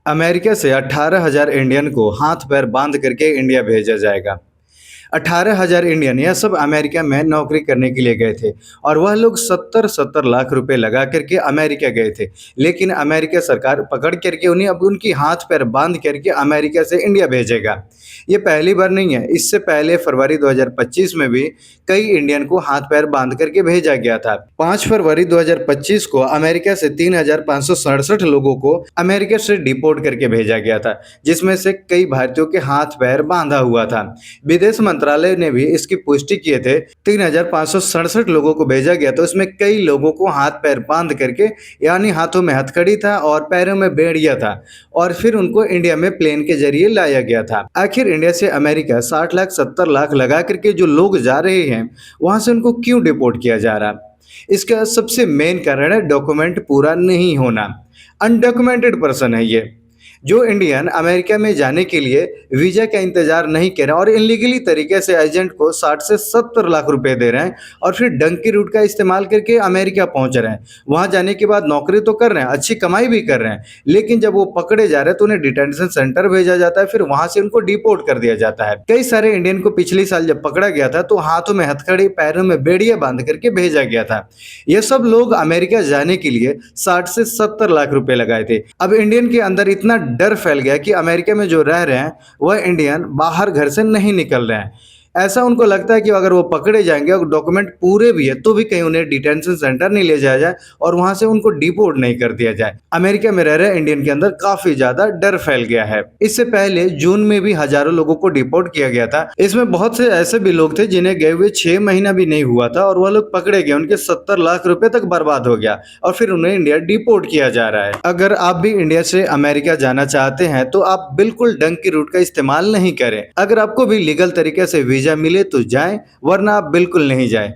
America से 18,000 Indian को हाथ पैर बांध करके इंडिया भेजा जाएगा। 18,000 इंडियन यह सब अमेरिका में नौकरी करने के लिए गए थे और वह लोग 70-70 लाख रुपए लगा करके अमेरिका गए थे। लेकिन अमेरिका सरकार पकड़ करके उन्हें अब उनकी हाथ पैर बांध करके अमेरिका से इंडिया भेजेगा। ये पहली बार नहीं है, इससे पहले फरवरी 2025 में भी कई इंडियन को हाथ पैर बांध करके भेजा गया था। 5 फरवरी 2025 को अमेरिका से 3,567 लोगों को अमेरिका से डिपोर्ट करके भेजा गया था, जिसमें से कई भारतीयों के हाथ पैर बांधा हुआ था। विदेश मंत्रालय ने भी इसकी पुष्टि किए थे। 3,567 लोगों को भेजा गया तो इसमें कई लोगों को हाथ पैर बांध करके, यानी हाथों में हथकड़ी था और पैरों में बेड़िया था, और फिर उनको इंडिया में प्लेन के जरिए लाया गया था। आखिर इंडिया से अमेरिका 60 लाख 70 लाख लगा करके जो लोग जा रहे हैं, वहां से उनको क्यों डिपोर्ट किया जा रहा? इसका सबसे मेन कारण है डॉक्यूमेंट पूरा नहीं होना। अनडॉक्यूमेंटेड पर्सन है ये। जो इंडियन अमेरिका में जाने के लिए वीजा का इंतजार नहीं कर रहे और इनलीगली तरीके से एजेंट को 60 से 70 लाख रुपए दे रहे हैं और फिर डंकी रूट का इस्तेमाल करके अमेरिका पहुंच रहे हैं। वहां जाने के बाद नौकरी तो कर रहे हैं, अच्छी कमाई भी कर रहे हैं, लेकिन जब वो पकड़े जा रहे हैं तो उन्हें डिटेंशन सेंटर भेजा जाता है, फिर वहां से उनको डिपोर्ट कर दिया जाता है। कई सारे इंडियन को पिछले साल जब पकड़ा गया था तो हाथों में हथकड़ी, पैरों में बेड़िया बांध करके भेजा गया था। ये सब लोग अमेरिका जाने के लिए 60 से 70 लाख रुपए लगाए थे। अब इंडियन के अंदर इतना डर फैल गया कि अमेरिका में जो रह रहे हैं वह इंडियन बाहर घर से नहीं निकल रहे हैं। ऐसा उनको लगता है कि अगर वो पकड़े जाएंगे और डॉक्यूमेंट पूरे भी है तो भी कहीं उन्हें डिटेंशन सेंटर नहीं ले जाया जाए और वहां से उनको डिपोर्ट नहीं कर दिया जाए। अमेरिका में रह रहे इंडियन के अंदर काफी ज्यादा डर फैल गया है। इससे पहले जून में भी हजारों लोगों को डिपोर्ट किया गया था। इसमें बहुत से ऐसे भी लोग थे जिन्हें गए हुए 6 महीना भी नहीं हुआ था और वह लोग पकड़े गए, उनके 70 लाख रुपए तक बर्बाद हो गया और फिर उन्हें इंडिया डिपोर्ट किया जा रहा है। अगर आप भी इंडिया से अमेरिका जाना चाहते हैं तो आप बिल्कुल डंकी रूट का इस्तेमाल नहीं करें। अगर आपको भी लीगल तरीके से वीजा मिले तो जाएं, वरना आप बिल्कुल नहीं जाएं।